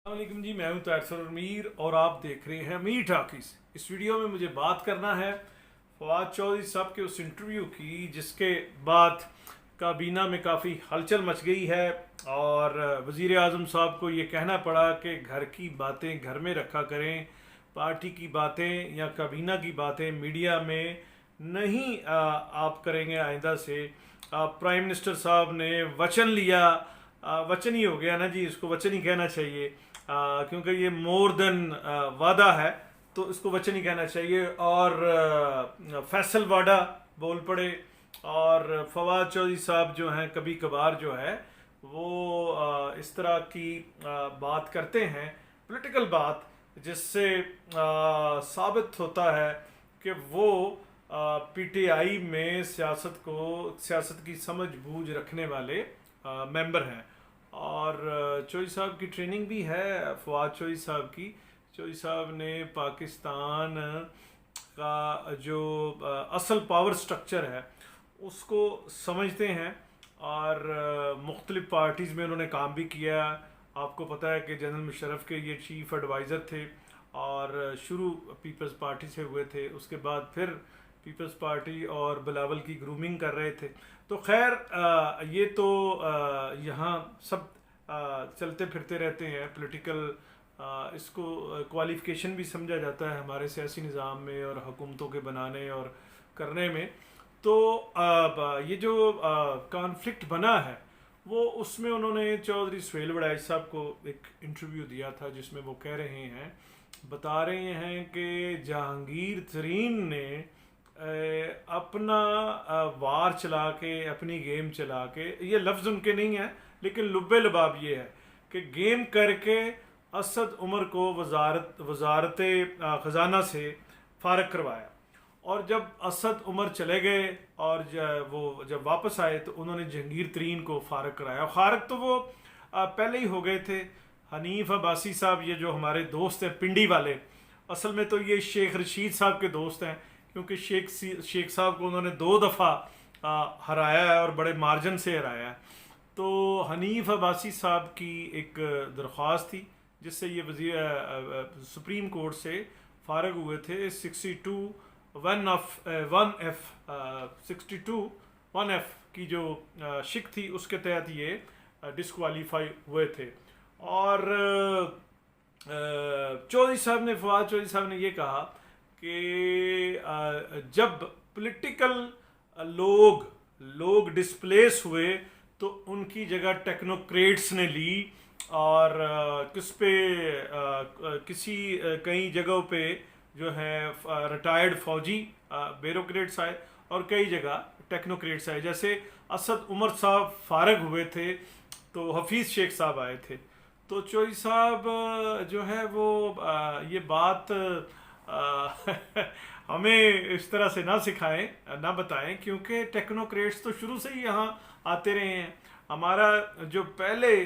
वालेकुम जी, मैं हूं तैसर मीर और आप देख रहे हैं मीर टॉकीज। इस वीडियो में मुझे बात करना है फवाद चौधरी साहब के उस इंटरव्यू की जिसके बाद काबीना में काफ़ी हलचल मच गई है और वज़ीर आज़म साहब को ये कहना पड़ा कि घर की बातें घर में रखा करें, पार्टी की बातें या काबीना की बातें मीडिया में नहीं आप करेंगे आइंदा से। प्राइम मिनिस्टर साहब ने वचन लिया, वचन ही हो गया ना जी, इसको वचन ही कहना चाहिए क्योंकि ये मोर देन वादा है, तो इसको वचन ही कहना चाहिए। और फैसल वाडा बोल पड़े और फवाद चौधरी साहब जो हैं कभी कभार जो है वो इस तरह की बात करते हैं, पॉलिटिकल बात, जिससे साबित होता है कि वो पीटीआई में सियासत की समझ बूझ रखने वाले मेंबर हैं। और चौधरी साहब की ट्रेनिंग भी है, फवाद चौधरी साहब की। चौधरी साहब ने पाकिस्तान का जो असल पावर स्ट्रक्चर है उसको समझते हैं और मुख्तलिफ पार्टीज़ में उन्होंने काम भी किया। आपको पता है कि जनरल मुशर्रफ के ये चीफ़ एडवाइज़र थे और शुरू पीपल्स पार्टी से हुए थे, उसके बाद फिर पीपल्स पार्टी और बिलावल की ग्रूमिंग कर रहे थे। तो खैर ये तो यहाँ सब चलते फिरते रहते हैं पॉलिटिकल, इसको क्वालिफिकेशन भी समझा जाता है हमारे सियासी निज़ाम में और हुकूमतों के बनाने और करने में। तो ये जो कॉन्फ्लिक्ट बना है वो उसमें उन्होंने चौधरी सुहेल वड़ैच साहब को एक इंटरव्यू दिया था जिसमें वो कह रहे हैं, बता रहे हैं कि जहांगीर तरीन ने अपना वार चला के, अपनी गेम चला के, ये लफ्ज़ उनके नहीं है लेकिन लुब्बे लबाब ये है कि गेम करके असद उमर को वजारत ख़जाना से फारग करवाया। और जब असद उमर चले गए और वो जब वापस आए तो उन्होंने जहांगीर तरीन को फारग कराया। फारग तो वो पहले ही हो गए थे। हनीफ अब्बासी साहब, ये जो हमारे दोस्त हैं पिंडी वाले, असल में तो ये शेख रशीद साहब के दोस्त हैं क्योंकि शेख साहब को उन्होंने 2 दफ़ा हराया है और बड़े मार्जिन से हराया है। तो हनीफ अब्बासी साहब की एक दरख्वास्त थी जिससे ये वज़ीर सुप्रीम कोर्ट से फारग हुए थे। 62 1F की जो शिक थी उसके तहत ये डिस्क्वालीफाई हुए थे। और चौधरी साहब ने, फवाद चौधरी साहब ने ये कहा कि जब पॉलिटिकल लोग डिस्प्लेस हुए तो उनकी जगह टेक्नोक्रेट्स ने ली और किसी कई जगहों पे जो है रिटायर्ड फौजी ब्यूरोक्रेट्स आए और कई जगह टेक्नोक्रेट्स आए। जैसे असद उमर साहब फारग हुए थे तो हफीज़ शेख साहब आए थे। तो चौधरी साहब जो है वो ये बात हमें इस तरह से ना सिखाएं, ना बताएं, क्योंकि टेक्नोक्रेट्स तो शुरू से ही यहाँ आते रहे हैं। हमारा जो पहले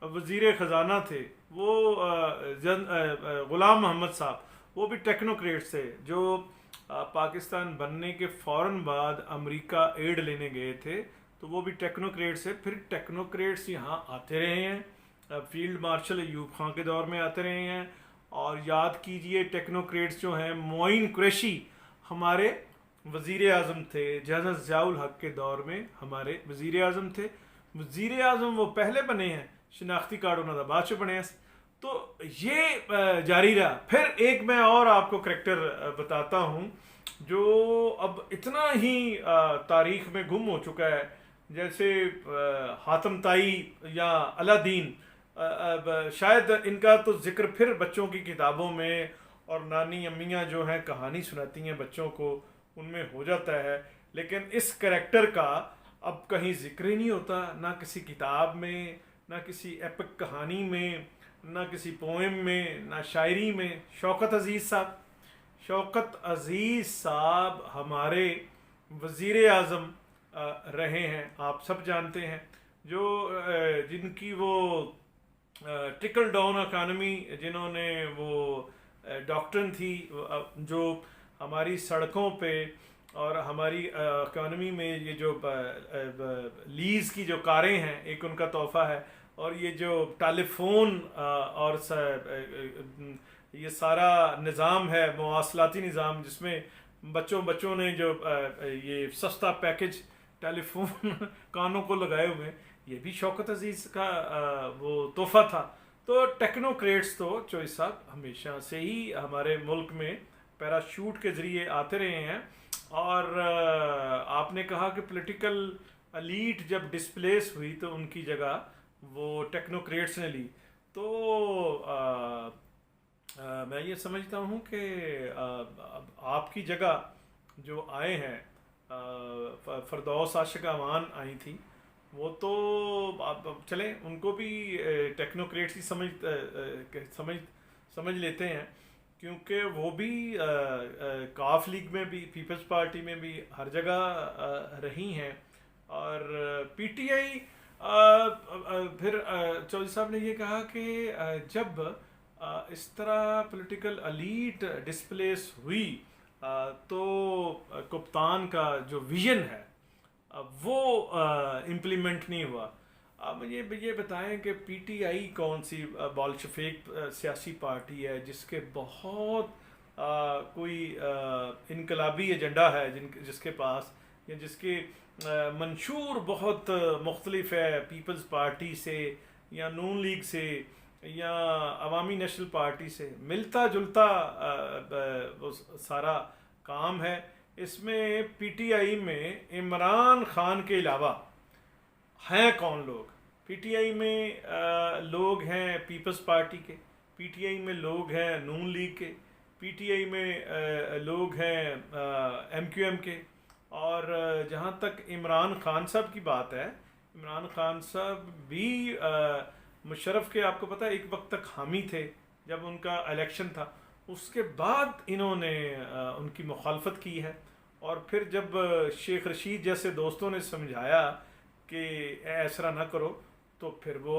वज़ीर ख़जाना थे वो ग़ुलाम मोहम्मद साहब, वो भी टेक्नोक्रेट्स थे जो पाकिस्तान बनने के फ़ौरन बाद अमेरिका एड लेने गए थे, तो वो भी टेक्नोक्रेट्स है। फिर टेक्नोक्रेट्स यहाँ आते रहे हैं, फील्ड मार्शल अयूब खां के दौर में आते रहे हैं। और याद कीजिए टेक्नोक्रेट्स जो हैं, मोइन कुरैशी हमारे वज़ीर आज़म थे, जनरल ज़ियाउल हक के दौर में हमारे वज़ीर आज़म थे। वज़ीर आज़म वो पहले बने हैं, शिनाख्ती कार्ड उन्होंने बाद से बने हैं। तो ये जारी रहा। फिर एक मैं और आपको करैक्टर बताता हूँ जो अब इतना ही तारीख में गुम हो चुका है, जैसे हातम ताई या अलादीन। शायद इनका तो जिक्र फिर बच्चों की किताबों में और नानी अम्मियाँ जो हैं कहानी सुनाती हैं बच्चों को, उनमें हो जाता है, लेकिन इस करैक्टर का अब कहीं जिक्र ही नहीं होता, ना किसी किताब में, ना किसी एपिक कहानी में, ना किसी पोएम में, ना शायरी में। शौकत अज़ीज़ साहब हमारे वज़ीर आज़म रहे हैं, आप सब जानते हैं, जो जिनकी वो ट्रिकल डाउन इकॉनमी, जिन्होंने वो डॉक्ट्रिन थी जो हमारी सड़कों पे और हमारी इकॉनमी में ये जो लीज़ की जो कारें हैं, एक उनका तोहफ़ा है, और ये जो टेलीफोन और ये सारा निज़ाम है, मवासलाती निज़ाम, जिसमें बच्चों ने जो ये सस्ता पैकेज टेलीफोन कानों को लगाए हुए हैं, ये भी शौकत अजीज़ का वो तोहफा था। तो टेक्नोक्रेट्स तो चौधरी साहब हमेशा से ही हमारे मुल्क में पैराशूट के ज़रिए आते रहे हैं। और आपने कहा कि पॉलिटिकल एलीट जब डिस्प्लेस हुई तो उनकी जगह वो टेक्नोक्रेट्स ने ली। तो मैं ये समझता हूँ कि आपकी जगह जो आए हैं, फरदौस आशिक अमान आई थी, वो तो आप चलें उनको भी टेक्नोक्रेट्स ही समझ समझ लेते हैं, क्योंकि वो भी काफ लीग में भी, पीपल्स पार्टी में भी हर जगह रही हैं। और पीटीआई फिर चौधरी साहब ने ये कहा कि जब इस तरह पॉलिटिकल एलीट डिस्प्लेस हुई तो कप्तान का जो विजन है वो इम्प्लीमेंट नहीं हुआ। आप मुझे ये बताएं कि पीटीआई कौन सी बोल्शेविक सियासी पार्टी है जिसके बहुत कोई इनकलाबी एजेंडा है, जिसके पास, या जिसके मंशूर बहुत मुख्तलिफ है पीपल्स पार्टी से या नून लीग से या अवामी नेशनल पार्टी से, मिलता जुलता वो सारा काम है। इसमें पीटीआई में इमरान खान के अलावा हैं कौन लोग? पीटीआई में लोग हैं पीपल्स पार्टी के, पीटीआई में लोग हैं नून लीग के, पीटीआई में लोग हैं एमक्यूएम के। और जहाँ तक इमरान खान साहब की बात है, इमरान खान साहब भी मुशर्रफ के, आपको पता है, एक वक्त तक हामी थे जब उनका इलेक्शन था। उसके बाद इन्होंने उनकी मुखालफत की है, और फिर जब शेख रशीद जैसे दोस्तों ने समझाया कि ऐसा ना करो, तो फिर वो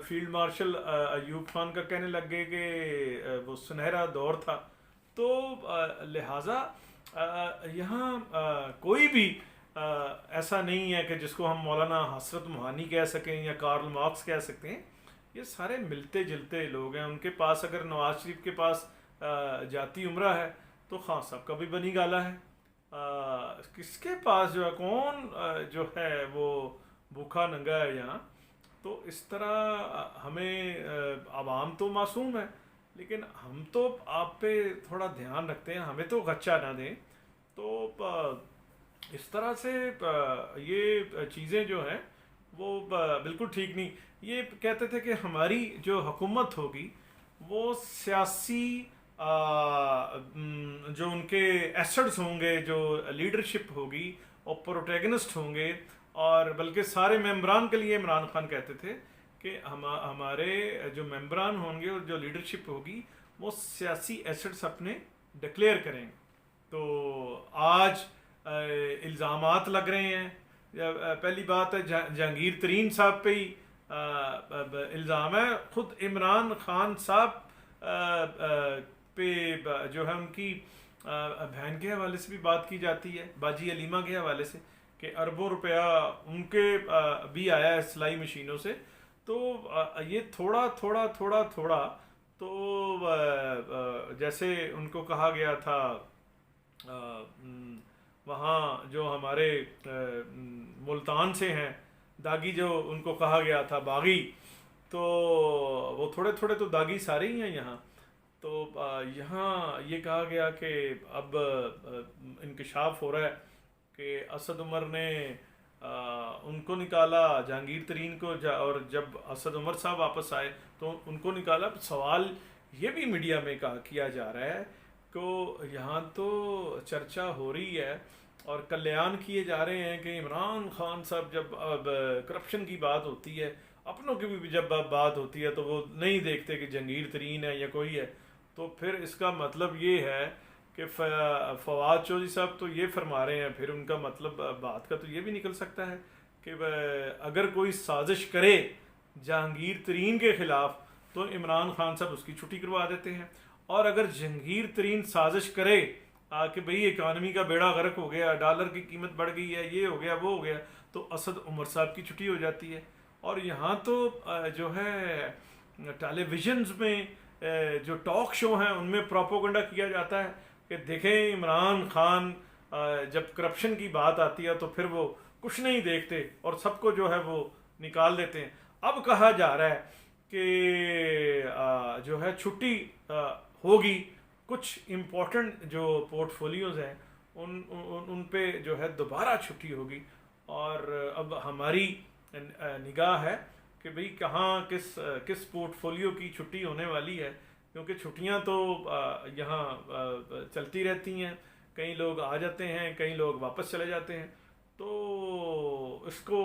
फील्ड मार्शल अयूब खान का कहने लग गए कि वो सुनहरा दौर था। तो लिहाजा यहाँ कोई भी ऐसा नहीं है कि जिसको हम मौलाना हसरत मोहानी कह सकें या कार्ल मार्क्स कह सकते हैं। ये सारे मिलते जुलते लोग हैं। उनके पास अगर नवाज शरीफ के पास जाती उम्रा है तो खान साहब का भी बनी गाला है। किसके पास जो है, कौन जो है वो भूखा नंगा है यहाँ। तो इस तरह हमें, आवाम तो मासूम है, लेकिन हम तो आप पे थोड़ा ध्यान रखते हैं, हमें तो गच्चा ना दें। तो इस तरह से ये चीज़ें जो हैं वो बिल्कुल ठीक नहीं। ये कहते थे कि हमारी जो हुकूमत होगी वो सियासी जो उनके एसेट्स होंगे, जो लीडरशिप होगी और प्रोटैगनिस्ट होंगे, और बल्कि सारे मेंबरान के लिए इमरान खान कहते थे कि हमारे जो मेंबरान होंगे और जो लीडरशिप होगी वो सियासी एसेट्स अपने डिक्लेयर करेंगे। तो आज इल्ज़ामात लग रहे हैं। पहली बात है जहांगीर तरीन साहब पे ही इल्ज़ाम है, ख़ुद इमरान खान साहब पे जो है उनकी बहन के हवाले से भी बात की जाती है, बाजी अलीमा के हवाले से, कि अरबों रुपया उनके भी आया है सिलाई मशीनों से। तो ये थोड़ा थोड़ा थोड़ा थोड़ा तो जैसे उनको कहा गया था वहाँ जो हमारे मुल्तान से हैं दागी, जो उनको कहा गया था बागी, तो वो थोड़े थोड़े तो दागी सारे ही हैं यहाँ। तो यहाँ ये कहा गया कि अब इंकशाफ हो रहा है कि असद उमर ने उनको निकाला, जहांगीर तरीन को, और जब असद उमर साहब वापस आए तो उनको निकाला। सवाल ये भी मीडिया में किया जा रहा है कि यहाँ तो चर्चा हो रही है और कल्याण किए जा रहे हैं कि इमरान खान साहब जब अब करप्शन की बात होती है, अपनों की भी जब बात होती है, तो वो नहीं देखते कि जहांगीर तरीन है या कोई है। तो फिर इसका मतलब ये है कि फवाद चौधरी साहब तो ये फरमा रहे हैं, फिर उनका मतलब बात का तो ये भी निकल सकता है कि अगर कोई साजिश करे जहांगीर तरीन के ख़िलाफ़ तो इमरान खान साहब उसकी छुट्टी करवा देते हैं। और अगर जहांगीर तरीन साजिश करे कि भाई इकानमी का बेड़ा गर्क हो गया, डॉलर की कीमत बढ़ गई है, ये हो गया वो हो गया, तो असद उमर साहब की छुट्टी हो जाती है। और यहाँ तो जो है टेलीविजन्स में जो टॉक शो हैं उनमें प्रोपोगंडा किया जाता है कि देखें इमरान खान जब करप्शन की बात आती है तो फिर वो कुछ नहीं देखते और सबको जो है वो निकाल देते हैं। अब कहा जा रहा है कि जो है छुट्टी होगी, कुछ इम्पोर्टेंट जो पोर्टफोलियोज हैं उन पे जो है दोबारा छुट्टी होगी। और अब हमारी निगाह है कि भाई कहाँ किस पोर्टफोलियो की छुट्टी होने वाली है, क्योंकि छुट्टियां तो यहाँ चलती रहती हैं, कई लोग आ जाते हैं, कई लोग वापस चले जाते हैं। तो इसको